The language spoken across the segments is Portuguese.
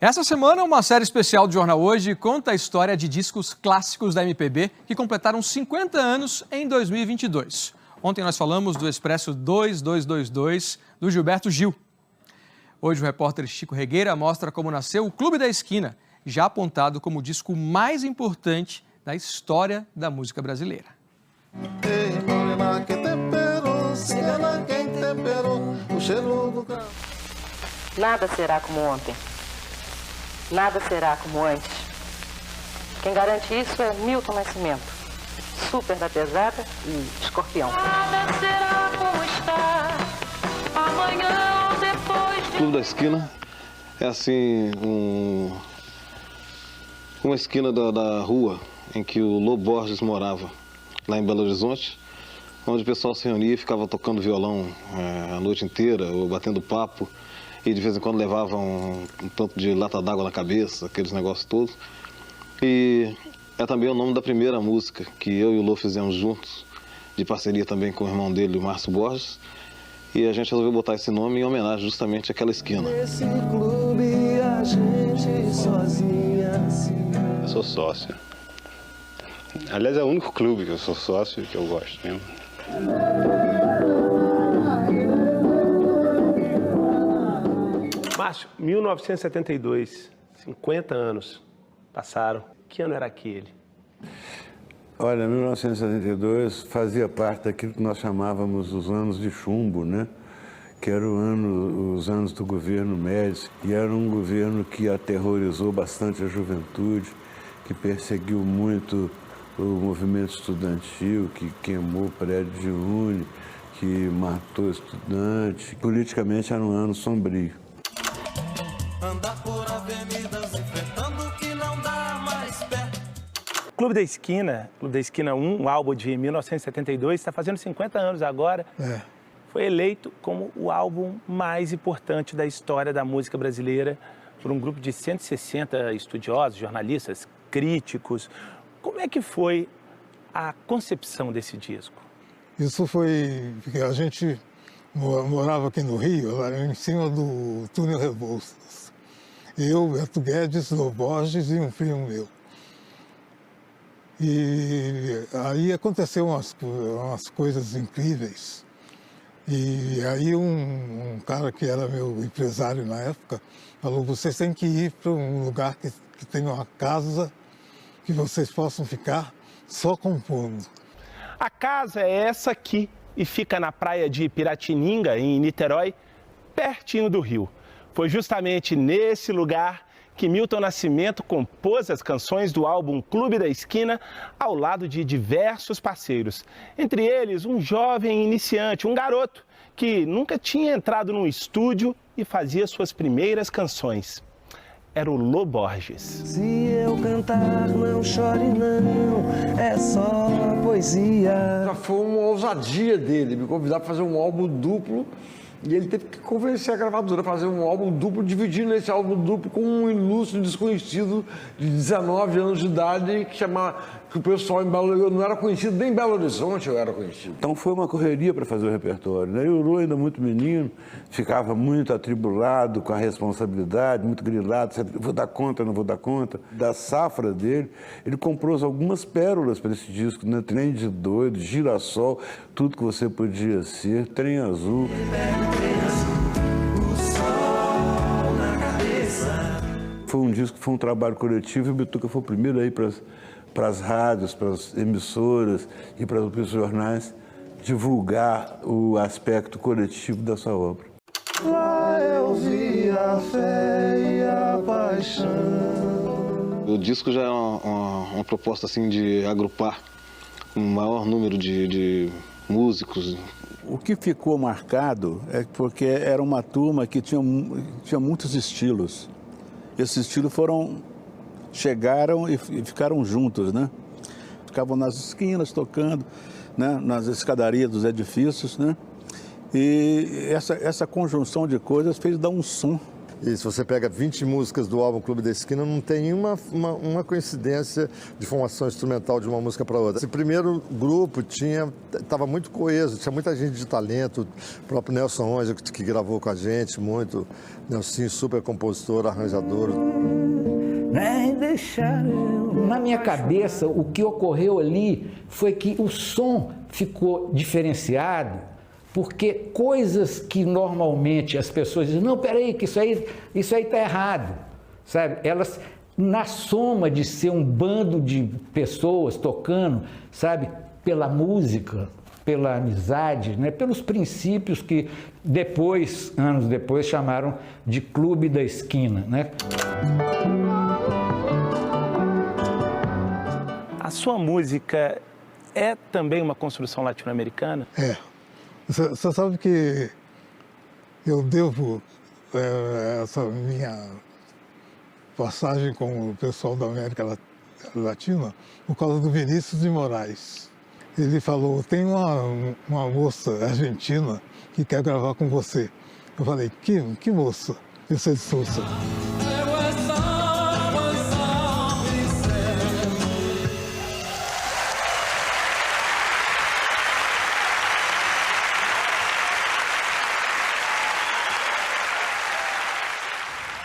Essa semana, uma série especial do Jornal Hoje conta a história de discos clássicos da MPB que completaram 50 anos em 2022. Ontem nós falamos do Expresso 2222, do Gilberto Gil. Hoje o repórter Chico Regueira mostra como nasceu o Clube da Esquina, já apontado como o disco mais importante da história da música brasileira. Nada será como ontem. Nada será como antes. Quem garante isso é Milton Nascimento, super da pesada e escorpião. Nada será como está amanhã ou depois de... Clube da Esquina é assim uma esquina da rua em que o Lô Borges morava, lá em Belo Horizonte, onde o pessoal se reunia e ficava tocando violão a noite inteira, ou batendo papo, e de vez em quando levava um tanto de lata d'água na cabeça, aqueles negócios todos. E é também o nome da primeira música que eu e o Lô fizemos juntos, de parceria também com o irmão dele, o Márcio Borges, e a gente resolveu botar esse nome em homenagem justamente àquela esquina. Nesse clube a gente sozinha. Eu sou sócio. Aliás, é o único clube que eu sou sócio e que eu gosto mesmo. Márcio, 1972, 50 anos passaram. Que ano era aquele? Olha, 1972 fazia parte daquilo que nós chamávamos os anos de chumbo, né? Que eram os anos do governo Médici, e era um governo que aterrorizou bastante a juventude, que perseguiu muito o movimento estudantil, que queimou o prédio de Uni, que matou estudante. Politicamente era um ano sombrio. Andar por avenidas enfrentando o que não dá mais pé. Clube da Esquina 1, um álbum de 1972, está fazendo 50 anos agora. Foi eleito como o álbum mais importante da história da música brasileira por um grupo de 160 estudiosos, jornalistas, críticos. Como é que foi a concepção desse disco? Isso foi porque a gente morava aqui no Rio, em cima do túnel Rebouças. Eu, Beto Guedes, Lô Borges e um primo meu. E aí aconteceu umas coisas incríveis. E aí um cara que era meu empresário na época falou: vocês têm que ir para um lugar que tenha uma casa que vocês possam ficar só compondo. A casa é essa aqui e fica na praia de Piratininga, em Niterói, pertinho do Rio. Foi justamente nesse lugar que Milton Nascimento compôs as canções do álbum Clube da Esquina ao lado de diversos parceiros. Entre eles, um jovem iniciante, um garoto que nunca tinha entrado num estúdio e fazia suas primeiras canções. Era o Lô Borges. Se eu cantar, não chore não, é só poesia. Já foi uma ousadia dele, me convidar para fazer um álbum duplo. E ele teve que convencer a gravadora a fazer um álbum duplo, dividindo esse álbum duplo com um ilustre desconhecido de 19 anos de idade, que o pessoal em Belo Horizonte não era conhecido, nem em Belo Horizonte eu era conhecido. Então foi uma correria para fazer o repertório, né? E o Lô, ainda muito menino, ficava muito atribulado com a responsabilidade, muito grilado, sempre, vou dar conta, não vou dar conta. Da safra dele, ele comprou algumas pérolas para esse disco, né? Trem de Doido, Girassol, Tudo que Você Podia Ser, Trem Azul. Foi um disco, foi um trabalho coletivo, e o Bituca foi o primeiro aí para as rádios, para as emissoras e para os jornais divulgar o aspecto coletivo da sua obra. Lá eu vi a fé e a paixão. O disco já é uma proposta assim de agrupar um maior número de músicos. O que ficou marcado é porque era uma turma que tinha muitos estilos. Esses estilos chegaram e ficaram juntos, né? Ficavam nas esquinas tocando, né? Nas escadarias dos edifícios, né? E essa conjunção de coisas fez dar um som E se você pega 20 músicas do álbum Clube da Esquina, não tem uma coincidência de formação instrumental de uma música para outra. Esse primeiro grupo estava muito coeso, tinha muita gente de talento, o próprio Nelson Onja, que gravou com a gente muito, Nelson, super compositor, arranjador. Na minha cabeça, o que ocorreu ali foi que o som ficou diferenciado, porque coisas que normalmente as pessoas dizem, não, peraí, que isso aí está errado, sabe? Elas, na soma de ser um bando de pessoas tocando, sabe, pela música, pela amizade, né? Pelos princípios que depois, anos depois, chamaram de Clube da Esquina, né? A sua música é também uma construção latino-americana? É. Você sabe que eu devo essa minha passagem com o pessoal da América Latina por causa do Vinícius de Moraes. Ele falou, tem uma moça argentina que quer gravar com você. Eu falei, que moça? Eu sou de Sousa.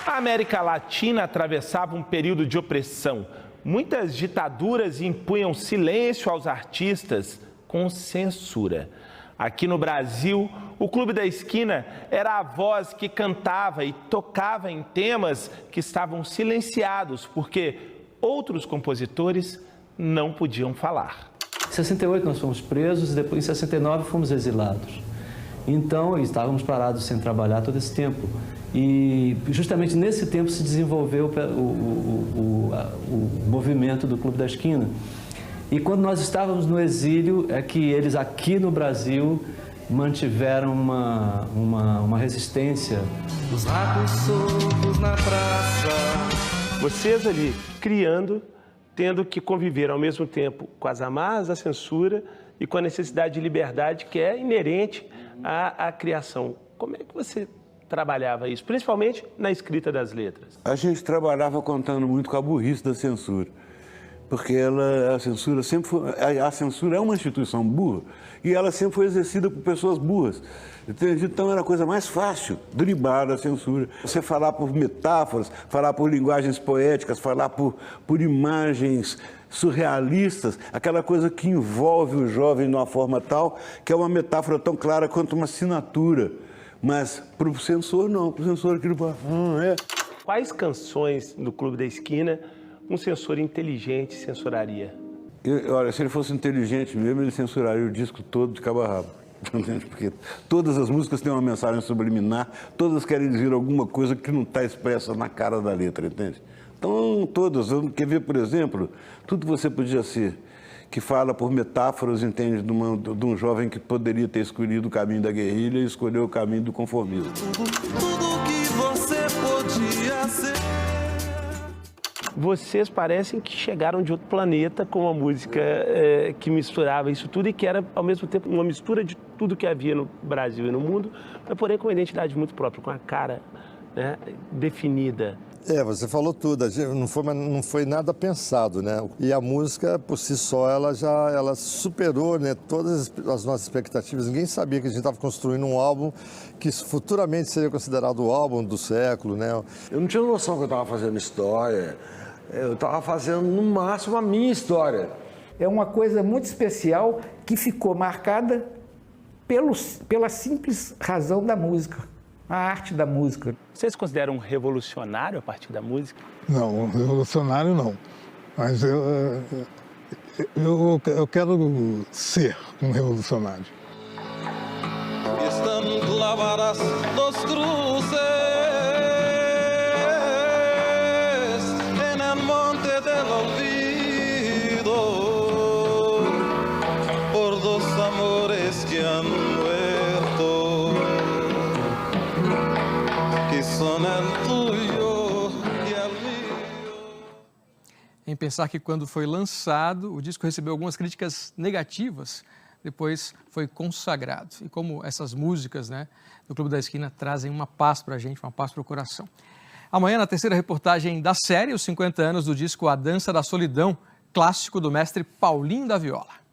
A América Latina atravessava um período de opressão. Muitas ditaduras impunham silêncio aos artistas com censura. Aqui no Brasil, o Clube da Esquina era a voz que cantava e tocava em temas que estavam silenciados, porque outros compositores não podiam falar. Em 68 nós fomos presos e depois em 69 fomos exilados. Então, estávamos parados sem trabalhar todo esse tempo. E justamente nesse tempo se desenvolveu o movimento do Clube da Esquina. E quando nós estávamos no exílio, é que eles aqui no Brasil mantiveram uma resistência. Os ratos soltos na praça. Vocês ali criando, tendo que conviver ao mesmo tempo com as amarras da censura e com a necessidade de liberdade que é inerente à criação. Como é que você trabalhava isso, principalmente na escrita das letras? A gente trabalhava contando muito com a burrice da censura, porque a censura é uma instituição burra e ela sempre foi exercida por pessoas burras. Entende? Então era a coisa mais fácil, driblar a censura. Você falar por metáforas, falar por linguagens poéticas, falar por imagens surrealistas, aquela coisa que envolve o jovem de uma forma tal que é uma metáfora tão clara quanto uma assinatura. Mas para o censor não, para o censor aquilo é. Quais canções do Clube da Esquina um censor inteligente censuraria? Olha, se ele fosse inteligente mesmo, ele censuraria o disco todo de cabo a rabo. Porque todas as músicas têm uma mensagem subliminar, todas querem dizer alguma coisa que não está expressa na cara da letra, entende? Então, todas. Quer ver, por exemplo, tudo que você podia ser, que fala por metáforas, entende, de um jovem que poderia ter escolhido o caminho da guerrilha e escolheu o caminho do conformismo. Tudo que você podia ser. Vocês parecem que chegaram de outro planeta com uma música que misturava isso tudo e que era, ao mesmo tempo, uma mistura de tudo que havia no Brasil e no mundo, mas, porém, com uma identidade muito própria, com a cara, né, definida. Você falou tudo, não foi nada pensado, né? E a música, por si só, ela superou, né, todas as nossas expectativas. Ninguém sabia que a gente estava construindo um álbum que futuramente seria considerado o álbum do século, né? Eu não tinha noção que eu estava fazendo história, eu estava fazendo, no máximo, a minha história. É uma coisa muito especial que ficou marcada pela simples razão da música. A arte da música. Vocês consideram um revolucionário a partir da música? Não, revolucionário não. Mas eu quero ser um revolucionário. Estão clavadas dos cruces en el monte del olvido por dos amores que han muerto. Em pensar que quando foi lançado, o disco recebeu algumas críticas negativas, depois foi consagrado. E como essas músicas, né, do Clube da Esquina trazem uma paz para a gente, uma paz para o coração. Amanhã, na terceira reportagem da série, os 50 anos do disco A Dança da Solidão, clássico do mestre Paulinho da Viola.